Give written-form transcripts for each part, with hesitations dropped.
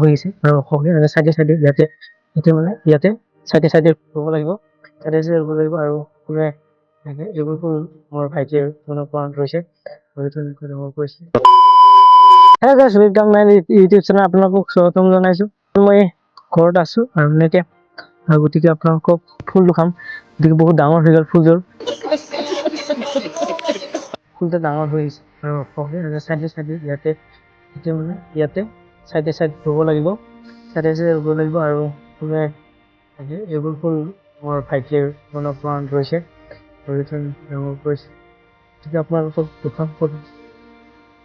হৈ গৈছে আৰু চাইডে চাইডে ইয়াতে মানে ইয়াতে চাইডে চাইডে ৰুব লাগিব, চাইডে চাইডে ৰুব লাগিব আৰু পুৰা এইবোৰ ফুল মোৰ ভাইটিৰ মনত ৰৈছে। হেল্ল গাইছ, ৱেলকাম মাই ইউটিউব চেনেল। আপোনালোকক স্বাগতম জনাইছো। মই ঘৰত আছো আৰু এনেকে গতিকে আপোনালোকক ফুল দেখাম। গতিকে বহুত ডাঙৰ হৈ গ'ল ফুলযোৰ, ফুলটো ডাঙৰ হৈ আহিছে আৰু চাইডে চাইডে ইয়াতে মানে ইয়াতে চাইডে চাইডে ৰুব লাগিব, চাইডে চাইডে ৰুব লাগিব আৰু এইবোৰ ফুল মোৰ ভাইটিৰ মনত ৰৈছে।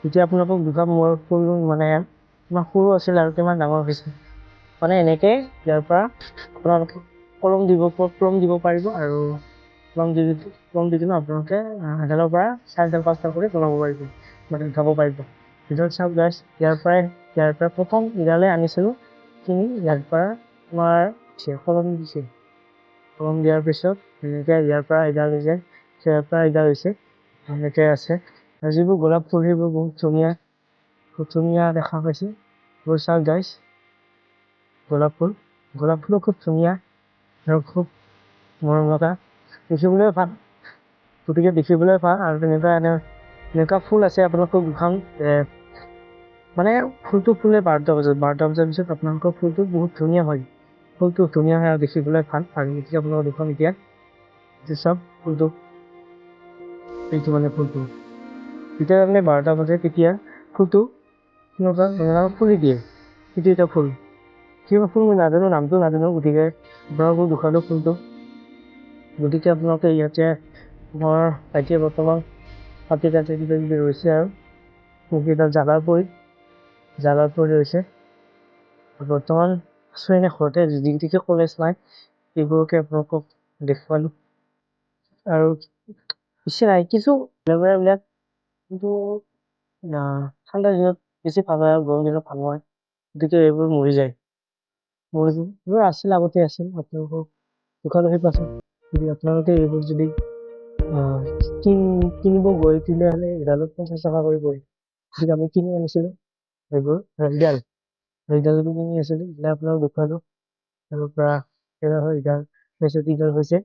গতিকে আপোনালোকক দেখাম মোৰ ফুল মানে কিমান সৰু আছিল আৰু কিমান ডাঙৰ হৈছে। মানে এনেকে ইয়াৰ পৰা আপোনালোকে কলম দিব পাৰিব আৰু কলম দি কিনে আপোনালোকে এডালৰ পৰা 4ডাল 5ডাল কৰি বনাব পাৰিব, মানে উঠাব পাৰিব। ভিতৰত চাওক গাইছ, ইয়াৰ পৰা প্ৰথম এডালে আনিছিলোঁ কিনি, ইয়াৰ পৰা তোমাৰ কলম দিছে। কলম দিয়াৰ পিছত এনেকে ইয়াৰ পৰা এডাল হৈছে, ইয়াৰ পৰা এডাল হৈছে, এনেকে আছে। আৰু যিবোৰ গোলাপ ফুল সেইবোৰ বহুত ধুনীয়া দেখা পাইছে। এইবোৰ চাওক গাইছ, গোলাপ ফুলো খুব ধুনীয়া আৰু খুব মৰম লগা, দেখিবলৈ ভাল। গতিকে দেখিবলৈ ভাল আৰু এনেকুৱা ফুল আছে। আপোনালোকক দেখাম মানে ফুলটো ফুলে 12টা বজাৰ পিছত আপোনালোকৰ ফুলটো বহুত ধুনীয়া হয়। ফুলটো ধুনীয়া হয় আৰু দেখিবলৈ ভাল। আৰু এতিয়া আপোনালোকক দেখাম এতিয়া চব ফুলটো, এইটো মানে ফুলটো যেতিয়া মানে 12টা বাজে তেতিয়া ফুলটো ফুলি দিয়ে। কিন্তু এটা ফুল কিবা ফুল মই নাজানো, নামটো নাজানো। গতিকে আপোনালোকক দেখালো ফুলটো। গতিকে আপোনালোকে ইয়াতে মোৰ ভাইটিয়ে বৰ্তমান কাটি কিবা কিবি ৰৈছে আৰু সেইকেইটা জাগাৰ পৰি ৰৈছে। বৰ্তমান আছো এনে ঘৰতে, যিকেইটা কলেজ নাই সেইবোৰকে আপোনালোকক দেখুৱালো আৰু বেছি নাই কিছু বিলাক, কিন্তু ঠাণ্ডা দিনত বেছি ভাল হয় আৰু গৰম দিনত ভাল নহয়। গতিকে এইবোৰ মৰি যায়। এইবোৰ আছিল, আগতে আছিল। আপোনালোকক দোকানৰ পাছত যদি আপোনালোকে এইবোৰ যদি কিনিব গৈ তেতিয়াহ'লে এডালত 50 টকা কৰি পৰে। গতিকে আমি কিনি আনিছিলোঁ এইবোৰ ৰেগডাল যদি কিনি আছিলোঁ, এতিয়া আপোনালোক দেখুৱালো। তাৰ পৰা ইডাল হৈছে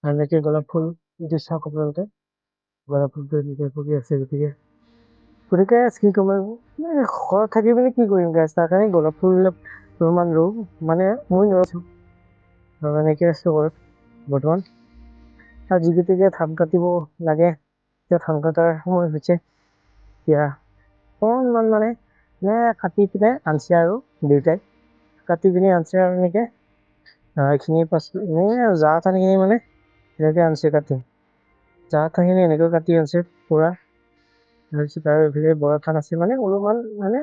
আৰু এনেকে গোলাপ ফুল এইটো চাওক আপোনালোকে, গোলাপ ফুলটো এনেকে পকি আছে। গতিকে কি ক'ম আৰু ঘৰত থাকি পিনে কি কৰিম গাইছ, তাৰ কাৰণে গোলাপ ফুলবিলাক অলপমান ৰুওঁ, মানে মই নৰৈছোঁ আৰু এনেকে আছো ঘৰত বৰ্তমান। আৰু যিকেইটা ধান কাটিব লাগে, এতিয়া ধান কটাৰ সময় হৈছে। এতিয়া অকণমান মানে কাটি পিনে আনছে আৰু দেউতাই কাটি পিনে আনছে আৰু এনেকে এইখিনি পাছত জাহ ঠানিখিনি মানে এনেকে আনছে কাটি, জাহ ঠানিখিনি এনেকৈ কাটি আনছে পুৰা। তাৰপিছত আৰু এইফালে বৰা ধান আছে, মানে অলপমান মানে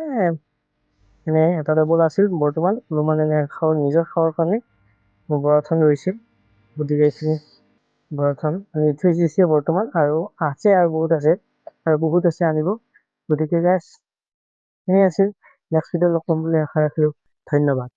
এনে এটা ডাবল আছিল। বৰ্তমান অলপমান এনে নিজৰ খাৱাৰ কাৰণে বৰা ধান ৰুইছিল। গতিকে এইখিনি বৰা ধান আনি থৈ দিছে বৰ্তমান, আৰু আছে আৰু বহুত আছে আনিব। গতিকে গাইছ এনে আছিল। নেক্সট ভিডিঅ' লগ পাম বুলি আশা ৰাখিলোঁ। ধন্যবাদ।